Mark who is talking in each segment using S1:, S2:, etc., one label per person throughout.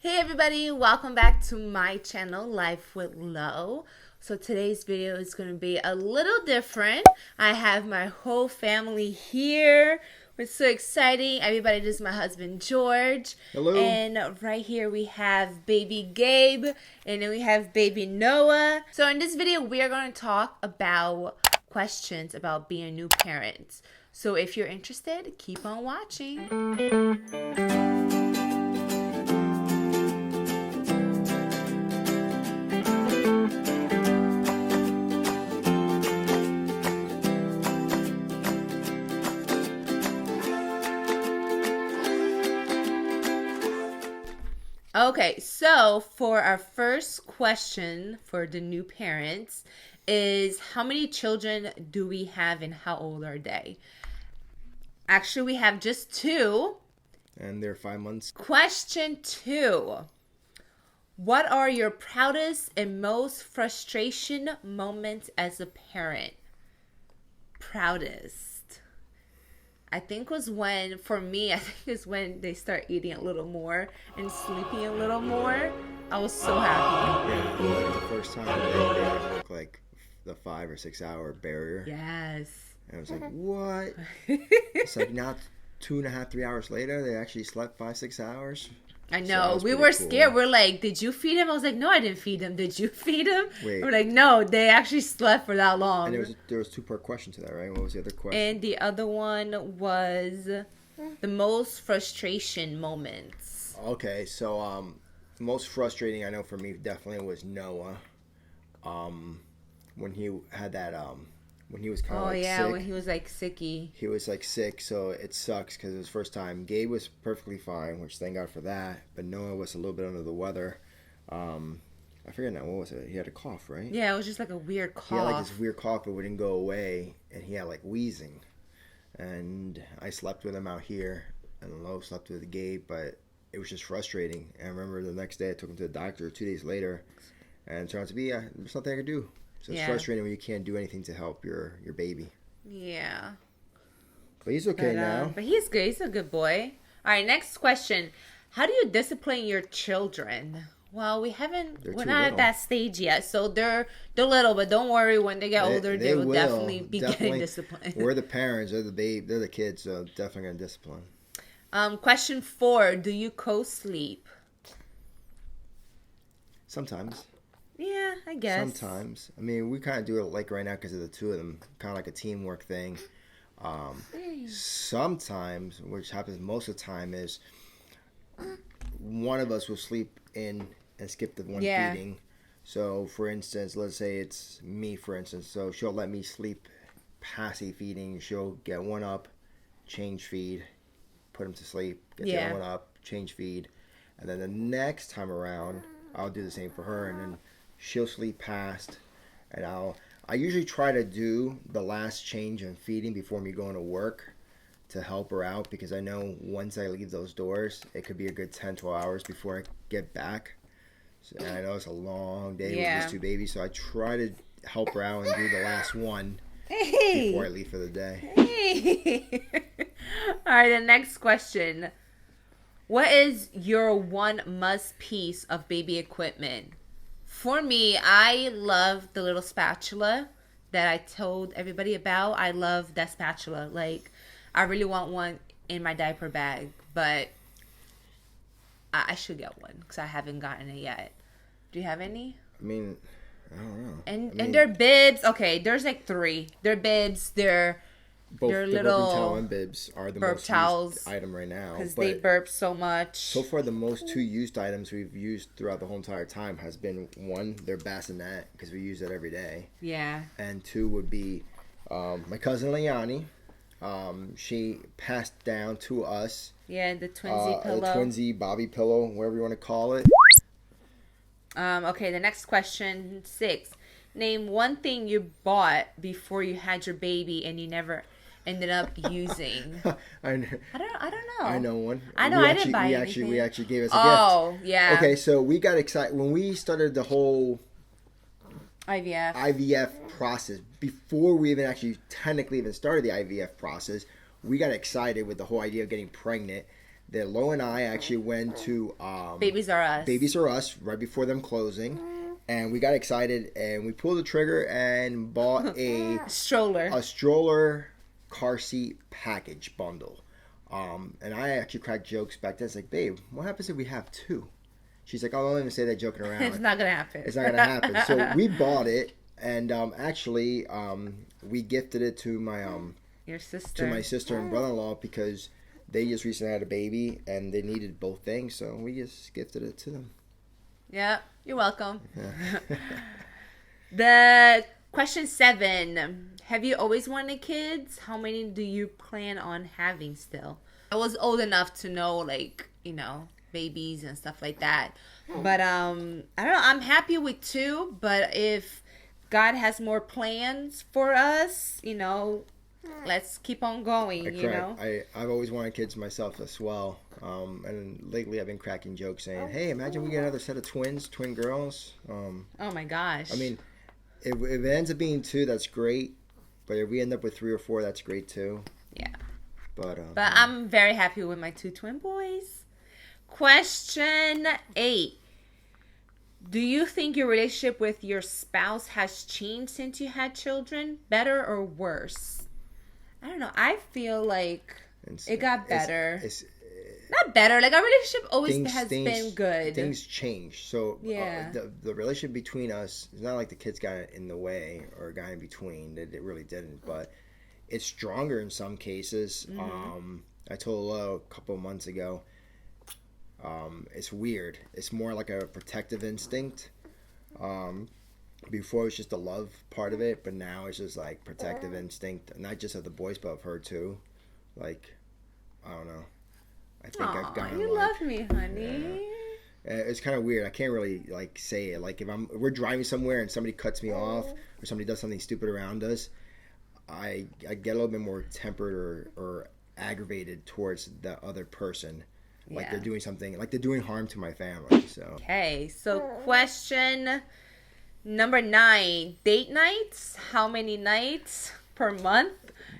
S1: Hey everybody, welcome back to my channel, Life with Lo. So today's video is going to be a little different. I have my whole family here. It's so exciting. Everybody, this is my husband, George.
S2: Hello.
S1: And right here we have baby Gabe, and then we have baby Noah. So in this video, we are going to talk about questions about being new parents. So if you're interested, keep on watching. Okay, so for our first question for the new parents is how many children do we have and how old are they? Actually, we have just two.
S2: And they're 5 months.
S1: Question 2. What are your proudest and most frustration moments as a parent? Proudest. I think was when, for me, I think is when they start eating a little more and sleeping a little more. I was so happy.
S2: Yeah, like the first time they broke like the 5 or 6 hour barrier.
S1: Yes.
S2: And I was like, what? It's like now 2.5, 3 hours later, they actually slept 5, 6 hours.
S1: I know. We were scared. We're like, did you feed him? I was like, no, I didn't feed him. Did you feed him?
S2: Wait.
S1: We're like, no, they actually slept for that long.
S2: And there was 2-part question to that, right? What was the other question?
S1: And the other one was the most frustration moments.
S2: Okay, so most frustrating I know for me definitely was Noah. When he had that when he was kind of sick.
S1: When he was like sicky.
S2: He was like sick, so it sucks because it was first time. Gabe was perfectly fine, which thank God for that. But Noah was a little bit under the weather. I forget now, what was it? He had a cough, right?
S1: Yeah, it was just like a weird cough.
S2: He had like this weird cough, but it wouldn't go away, and he had like wheezing. And I slept with him out here, and Lo slept with Gabe, but it was just frustrating. And I remember the next day I took him to the doctor 2 days later, and it turned out to be there's nothing I could do. So it's frustrating when you can't do anything to help your baby.
S1: Yeah.
S2: But he's okay now.
S1: But he's good. He's a good boy. All right, next question. How do you discipline your children? Well, we're not at that stage yet. So they're little, but don't worry. When they get older, they will definitely be getting disciplined.
S2: We're the parents. They're the kids. So definitely going to discipline.
S1: Question 4. Do you co-sleep?
S2: Sometimes.
S1: Yeah, I guess.
S2: Sometimes. I mean, we kind of do it like right now because of the two of them. Kind of like a teamwork thing. Sometimes, which happens most of the time, is one of us will sleep in and skip the one feeding. So, for instance, let's say it's me, for instance. So she'll let me sleep past feeding. She'll get one up, change feed, put him to sleep, get the other one up, change feed. And then the next time around, I'll do the same for her. And then she'll sleep past, and I usually try to do the last change and feeding before me going to work to help her out, because I know once I leave those doors, it could be a good 10, 12 hours before I get back. So, and I know it's a long day with these two babies, so I try to help her out and do the last one before I leave for the day.
S1: Hey. All right, the next question. What is your one must piece of baby equipment? For me, I love the little spatula that I told everybody about. I love that spatula. Like, I really want one in my diaper bag, but I should get one because I haven't gotten it yet. Do you have any?
S2: I mean, I don't know.
S1: And they're bibs. Okay, there's like 3. They're bibs. They're
S2: both the
S1: little
S2: burping towel and bibs are the most used item right now.
S1: Because they burp so much.
S2: So far, the most 2 used items we've used throughout the whole entire time has been, 1, their bassinet, because we use it every day.
S1: Yeah.
S2: And 2 would be my cousin Leonie. She passed down to us.
S1: Yeah, the twinsy pillow.
S2: The twinsy bobby pillow, whatever you want to call it.
S1: Okay, the next question, 6. Name one thing you bought before you had your baby and you never ended up using. I don't know.
S2: I know one.
S1: I know. I didn't buy anything.
S2: We actually gave us a gift.
S1: Oh, yeah.
S2: Okay, so we got excited when we started the whole
S1: IVF
S2: process. Before we even actually technically even started the IVF process, we got excited with the whole idea of getting pregnant. that Lo and I actually went to
S1: Babies R Us.
S2: Babies R Us right before them closing, and we got excited and we pulled the trigger and bought a stroller car seat package bundle. And I actually cracked jokes back then. It's like, babe, what happens if we have two? She's like, oh, don't even say that joking around.
S1: It's not gonna happen.
S2: It's not gonna happen. So we bought it, and actually, we gifted it to my
S1: your sister,
S2: and brother-in-law, because they just recently had a baby and they needed both things. So we just gifted it to them.
S1: Yeah, you're welcome.
S2: Yeah.
S1: The question 7: have you always wanted kids? How many do you plan on having still? I was old enough to know, like, babies and stuff like that. But I don't know. I'm happy with 2. But if God has more plans for us, let's keep on going.
S2: I've always wanted kids myself as well. And lately I've been cracking jokes saying, hey, imagine we get another set of twin girls.
S1: Oh my gosh.
S2: I mean, if it ends up being 2, that's great. But if we end up with 3 or 4, that's great too.
S1: Yeah.
S2: But
S1: I'm very happy with my 2 twin boys. Question 8: do you think your relationship with your spouse has changed since you had children? Better or worse? I don't know. I feel like it got better. It's not better. Like, our relationship always has been good.
S2: Things change. So
S1: yeah.
S2: The relationship between us, it's not like the kids got in the way or got in between. It really didn't. But it's stronger in some cases. Mm-hmm. I told Lo a couple of months ago, it's weird. It's more like a protective instinct. Before it was just the love part of it, but now it's just like protective instinct, not just of the boys, but of her too. Like, I don't know. I think I've gotten.
S1: You love me, honey.
S2: Yeah. It's kind of weird. I can't really like say it. Like if we're driving somewhere and somebody cuts me off or somebody does something stupid around us, I get a little bit more tempered or aggravated towards the other person. Like they're doing something, like they're doing harm to my family. So
S1: okay, so question number 9: date nights. How many nights per month?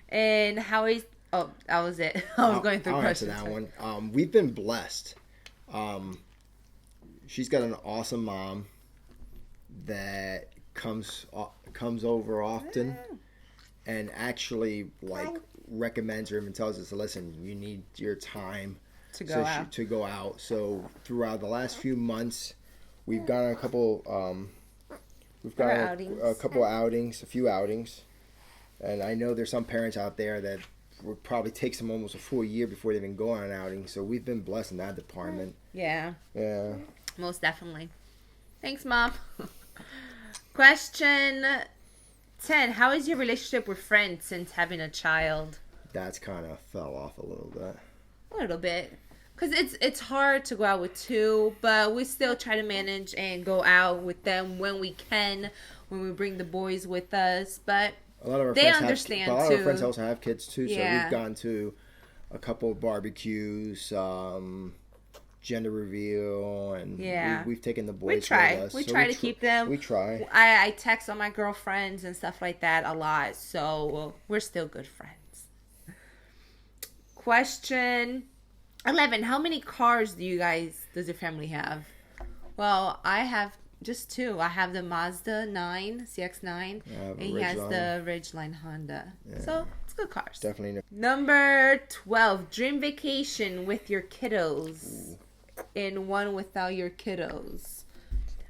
S1: And how is? Oh, that was it. I was going through questions.
S2: I'll answer that one. We've been blessed. She's got an awesome mom that comes over often, and actually like recommends her and tells us, listen, you need your time to go out. So throughout the last few months, we've gone on a couple. We've got a few outings, and I know there's some parents out there that would probably take them almost a full year before they even go on an outing. So we've been blessed in that department.
S1: Yeah.
S2: Yeah.
S1: Most definitely. Thanks, Mom. Question 10: how is your relationship with friends since having a child?
S2: That's kind of fell off a little bit.
S1: A little bit. Because it's hard to go out with 2, but we still try to manage and go out with them when we can, when we bring the boys with us. But
S2: a lot of our
S1: they
S2: friends
S1: understand
S2: a lot
S1: too.
S2: of our friends also have kids too,
S1: yeah.
S2: So we've gone to a couple of barbecues, gender reveal, and we've taken the boys with us.
S1: We try to keep them.
S2: We try.
S1: I text all my girlfriends and stuff like that a lot, so we're still good friends. Question 11: how many cars does your family have? Well, I have just 2. I have the Mazda 9, CX-9, and he has the Ridgeline Honda. Yeah. So, it's good cars.
S2: Definitely.
S1: Number 12: dream vacation with your kiddos. And one without your kiddos.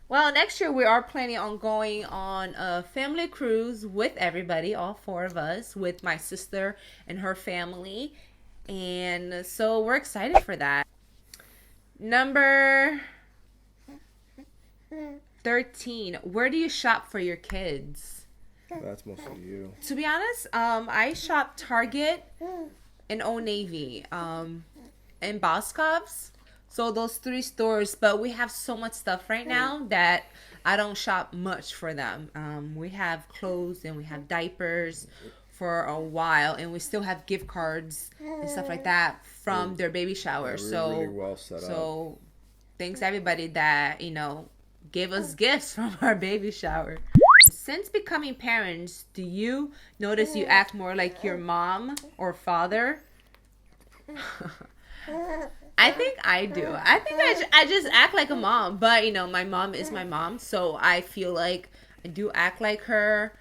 S1: Well, next year we are planning on going on a family cruise with everybody, all 4 of us, with my sister and her family. And so we're excited for that. Number 13: where do you shop for your kids?
S2: That's mostly you.
S1: To be honest, I shop Target and Old Navy, and Boscov's. So those 3 stores, but we have so much stuff right now that I don't shop much for them. We have clothes and we have diapers for a while, and we still have gift cards and stuff like that from their baby shower. So
S2: really well set up.
S1: So thanks everybody that gave us gifts from our baby shower. Since becoming parents, do you notice you act more like your mom or father? I think I do. I think I just act like a mom. But, my mom is my mom. So I feel like I do act like her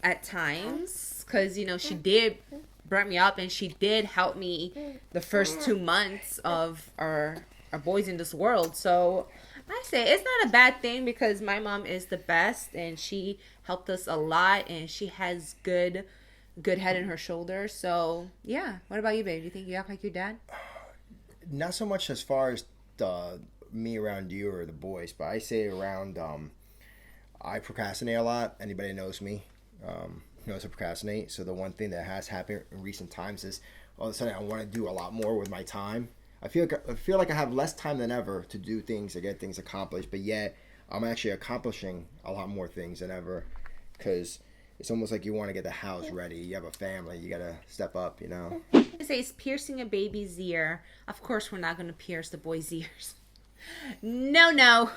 S1: at times. Because, she did bring me up and she did help me the first 2 months of our boys in this world. So I say it's not a bad thing because my mom is the best and she helped us a lot and she has good head in her shoulders. So yeah. What about you, babe? Do you think you act like your dad?
S2: Not so much as far as me around you or the boys, but I say around I procrastinate a lot. Anybody knows me knows I procrastinate. So the one thing that has happened in recent times is all of a sudden I want to do a lot more with my time. I feel like I have less time than ever to do things, to get things accomplished, but yet I'm actually accomplishing a lot more things than ever because it's almost like you want to get the house ready. You have a family. You got to step up,
S1: It says piercing a baby's ear. Of course, we're not going to pierce the boys' ears. No.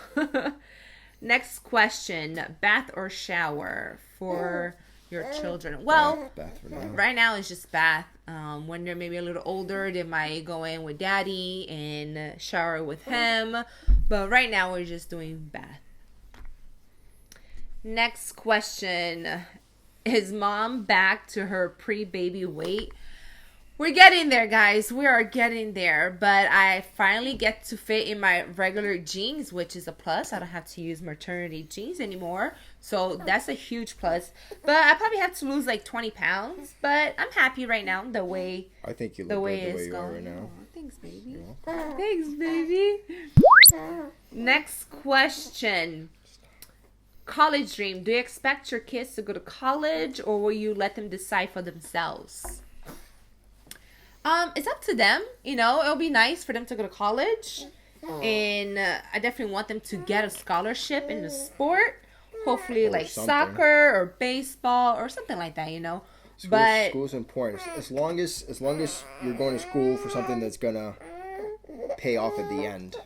S1: Next question. Bath or shower for your children? Well,
S2: bath for now.
S1: Right now it's just bath. When they're maybe a little older, they might go in with daddy and shower with him. But right now we're just doing bath. Next question. Is mom back to her pre-baby weight? We're getting there, guys. We are getting there. But I finally get to fit in my regular jeans, which is a plus. I don't have to use maternity jeans anymore. So that's a huge plus. But I probably have to lose like 20 pounds. But I'm happy right now the way
S2: I think you look the way you are right now.
S1: Oh, thanks, baby. Thanks, baby. Next question. College dream. Do you expect your kids to go to college or will you let them decide for themselves? It's up to them. It'll be nice for them to go to college. And I definitely want them to get a scholarship in the sport. Hopefully like soccer or baseball or something like that,
S2: School's important. As long as you're going to school for something that's gonna pay off at the end.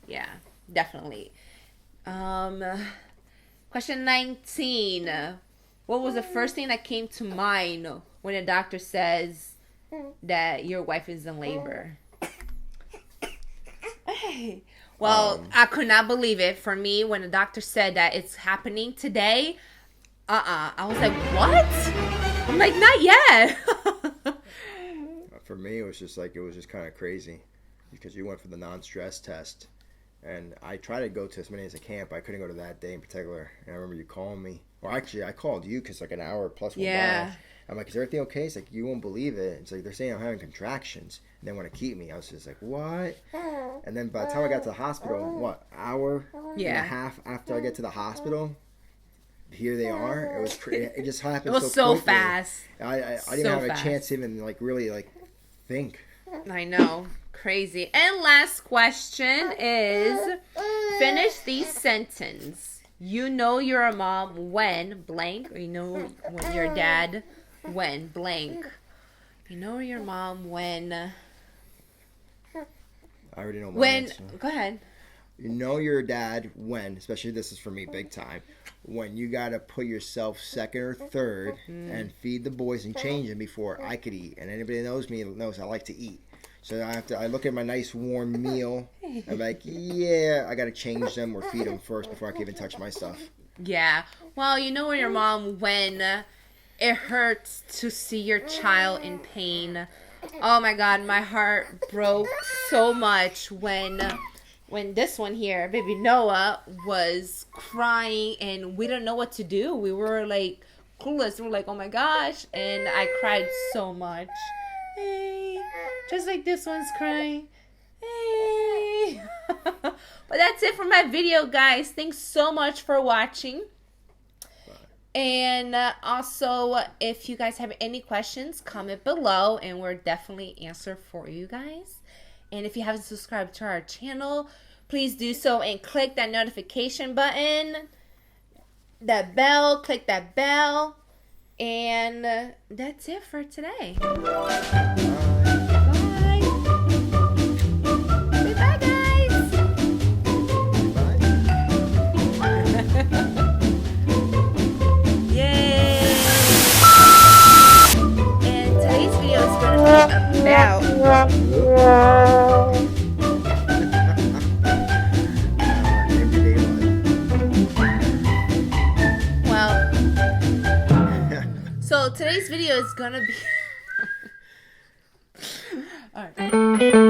S1: Yeah, definitely. Question 19. What was the first thing that came to mind when a doctor says that your wife is in labor? Hey. Well, I could not believe it. For me, when the doctor said that it's happening today, I was like, what? I'm like, not yet.
S2: For me, it was just kind of crazy because you went for the non-stress test. And I tried to go to as many as I can, but I couldn't go to that day in particular. And I remember you calling me. Well, actually, I called you because like an hour plus went by. I'm like, is everything okay? It's like, you won't believe it. It's like, they're saying I'm having contractions. And they want to keep me. I was just like, what? And then by the time I got to the hospital, hour and a half after I get to the hospital, here they are. It was it just happened so quickly.
S1: Fast.
S2: I didn't have a chance to even really think.
S1: I know. Crazy. And last question is, finish the sentence. You know you're a mom when blank, or you know when you're a dad when blank. You know you're a mom when...
S2: I already know my
S1: when
S2: answer.
S1: Go ahead.
S2: You know you're a dad when, especially this is for me big time, when you got to put yourself second or third and feed the boys and change them before I could eat. And anybody that knows me knows I like to eat. So I look at my nice warm meal. I'm like, yeah, I got to change them or feed them first before I can even touch my stuff.
S1: Yeah. Well, you know when your mom, when it hurts to see your child in pain. Oh my God, my heart broke so much when this one here, baby Noah, was crying and we didn't know what to do. We were like clueless. We were like, oh my gosh. And I cried so much. Hey, just like this one's crying. Hey. But that's it for my video, guys. Thanks so much for watching. And also, if you guys have any questions, comment below and we'll definitely answer for you guys. And if you haven't subscribed to our channel, please do so and click that notification button, that bell, click that bell. And that's it for today. Bye. Say bye, guys.
S2: Bye.
S1: Yay. And today's video is going to be about So today's video is gonna be. All right.